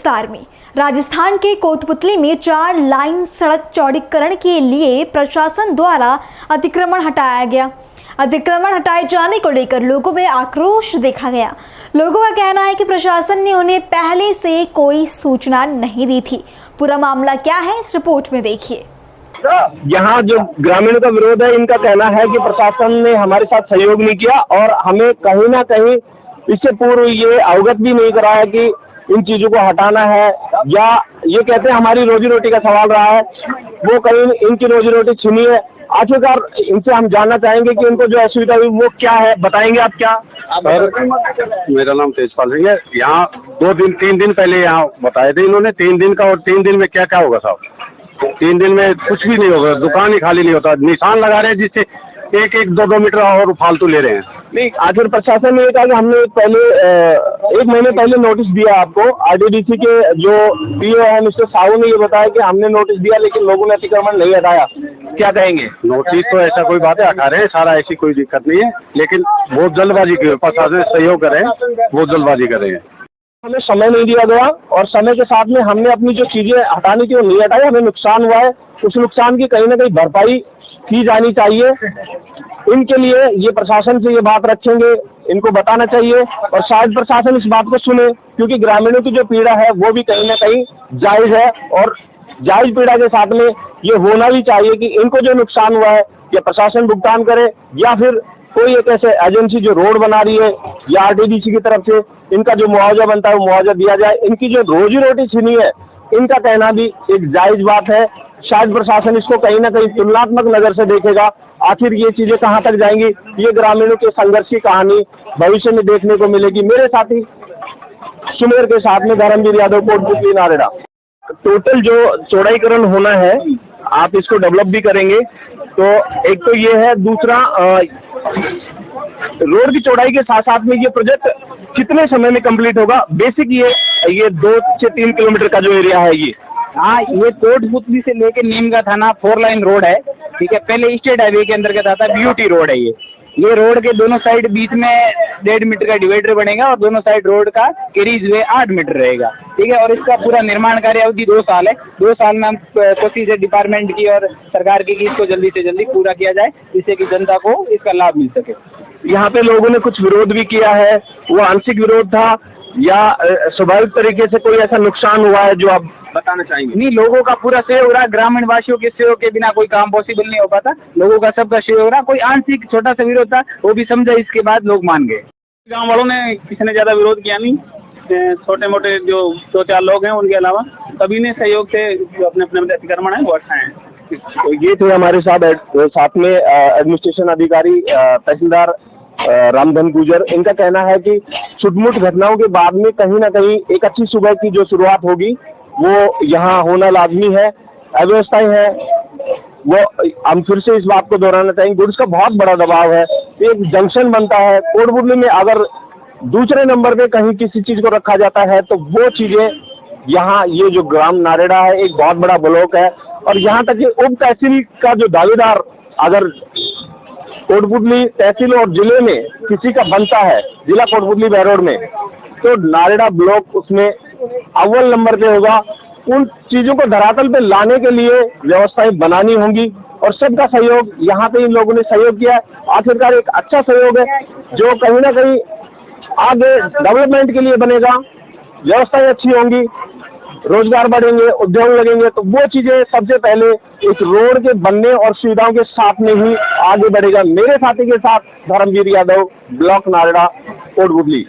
विस्तार में राजस्थान के कोटपुतली में 4 लाइन सड़क चौड़ीकरण के लिए प्रशासन द्वारा अतिक्रमण हटाया गया। अतिक्रमण हटाए जाने को लेकर लोगों में आक्रोश देखा गया। लोगों का कहना है कि प्रशासन ने उन्हें पहले से कोई सूचना नहीं दी थी। पूरा मामला क्या है, इस रिपोर्ट में देखिए। यहाँ जो ग्रामीणों का विरोध है, इनका कहना है कि प्रशासन ने हमारे साथ सहयोग नहीं किया और हमें कहीं ना कहीं इससे पूर्व ये अवगत भी नहीं कराया कि इन चीजों को हटाना है, या ये कहते हैं हमारी रोजी रोटी का सवाल रहा है, वो कहीं इनकी रोजी रोटी छीनी है। आखिरकार इनसे हम जानना चाहेंगे कि इनको जो असुविधा हुई वो क्या है, बताएंगे आप क्या? मेरा नाम तेजपाल सिंह है। यहाँ 3 दिन पहले यहाँ बताए थे इन्होंने 3 दिन का, और 3 दिन में क्या क्या होगा साहब? 3 दिन में कुछ भी नहीं होगा, दुकान ही खाली नहीं होता। निशान लगा रहे हैं जिससे 1-2 मीटर और फालतू ले रहे हैं। नहीं, आखिर प्रशासन ने कहा कि हमने पहले 1 महीने पहले नोटिस दिया आपको। आरडीडीसी के जो पीओ है मिस्टर साहू ने ये बताया कि हमने नोटिस दिया लेकिन लोगों ने अतिक्रमण नहीं हटाया। क्या कहेंगे? नोटिस तो ऐसा कोई बात है, हटा रहे हैं सारा, ऐसी कोई दिक्कत नहीं है, लेकिन बहुत जल्दबाजी की प्रशासन सहयोग कर रहे हैं, बहुत जल्दबाजी कर रहे हैं। हमें समय नहीं दिया गया और समय के साथ में हमने अपनी जो चीजें हटानी थी वो नहीं हटाई। हमें नुकसान हुआ है, उस नुकसान की कहीं ना कहीं भरपाई की जानी चाहिए। इनके लिए ये प्रशासन से ये बात रखेंगे, इनको बताना चाहिए और शायद प्रशासन इस बात को सुने, क्योंकि ग्रामीणों की जो पीड़ा है वो भी कहीं ना कहीं जायज है और जायज पीड़ा के साथ में ये होना भी चाहिए कि इनको जो नुकसान हुआ है या प्रशासन भुगतान करे, या फिर कोई एक ऐसे एजेंसी जो रोड बना रही है या आरडीडीसी की तरफ से इनका जो मुआवजा बनता है वो मुआवजा दिया जाए। इनकी जो रोजी रोटी छीनी है, इनका कहना भी एक जायज बात है। शायद प्रशासन इसको कहीं ना कहीं तुलनात्मक नजर से देखेगा। आखिर ये चीजें कहां तक जाएंगी, ये ग्रामीणों के संघर्ष की कहानी भविष्य में देखने को मिलेगी। मेरे साथी सुमेर के साथ में धर्मवीर यादव, कोटपुतली, नारेड़ा। टोटल जो चौड़ाईकरण होना है, आप इसको डेवलप भी करेंगे, तो एक तो ये है। दूसरा, रोड की चौड़ाई के साथ साथ में ये प्रोजेक्ट कितने समय में कंप्लीट होगा? बेसिक ये 2 से 3 किलोमीटर का जो एरिया है ये। हाँ, ये कोटपुतली से लेके नीम का थाना 4 लाइन रोड है, ठीक है। पहले स्टेट हाईवे के अंतर्गत आता है, बीयूटी रोड है ये रोड के दोनों साइड बीच में 1.5 मीटर का डिवाइडर बनेगा और दोनों साइड रोड का कैरिज वे 8 मीटर रहेगा, ठीक है। और इसका पूरा निर्माण कार्य अवधि 2 साल है। 2 साल में हम कोशिश है डिपार्टमेंट की और सरकार की कि इसको जल्दी से जल्दी पूरा किया जाए, जिससे कि जनता को इसका लाभ मिल सके। यहाँ पे लोगों ने कुछ विरोध भी किया है, वो आंशिक विरोध था या स्वाभाविक तरीके से कोई ऐसा नुकसान हुआ है जो आप बताना चाहेंगे? नहीं, लोगों का पूरा सहयोग हो रहा है। ग्रामीण वासियों के सहयोग के बिना कोई काम पॉसिबल नहीं हो पाता। लोगों का सबका सहयोग हो रहा है। कोई आंशिक छोटा सा विरोध था, वो भी समझा, इसके बाद लोग मान गए। गाँव वालों ने किसी ने ज्यादा विरोध किया नहीं, छोटे मोटे जो 2-4 लोग हैं, उनके अलावा सभी ने सहयोग से जो अपने अपने अतिक्रमण है वो हटाए हैं। तो ये थे हमारे साथ में एडमिनिस्ट्रेशन अधिकारी तहसीलदार रामधन गुजर। इनका कहना है कि छुटमुट घटनाओं के बाद में कहीं ना कहीं एक अच्छी सुबह की जो शुरुआत होगी वो यहाँ होना लाजमी है। अव्यवस्थाएं हैं, वो हम फिर से इस बात को दोहराना चाहेंगे, गुड्स का बहुत बड़ा दबाव है। एक जंक्शन बनता है कोटपुतली में, अगर दूसरे नंबर पे कहीं किसी चीज को रखा जाता है तो वो चीजें यहाँ, ये जो ग्राम नारेड़ा है एक बहुत बड़ा ब्लॉक है और यहाँ तक उप तहसील का जो दावेदार अगर कोटपुतली तहसील और जिले में किसी का बनता है, जिला कोटपुतली बहरोड में, तो नारेड़ा ब्लॉक उसमें अव्वल नंबर पे होगा। उन चीजों को धरातल पे लाने के लिए व्यवस्थाएं बनानी होंगी और सबका सहयोग, यहाँ पे इन लोगों ने सहयोग किया है। आखिरकार एक अच्छा सहयोग है जो कहीं ना कहीं आगे डेवलपमेंट के लिए बनेगा। व्यवस्थाएं अच्छी होंगी, रोजगार बढ़ेंगे, उद्योग लगेंगे, तो वो चीजें सबसे पहले इस रोड के बनने और सुविधाओं के साथ में ही आगे बढ़ेगा। मेरे साथी के साथ धर्मवीर यादव, ब्लॉक नारेड़ा, कोटपुतली।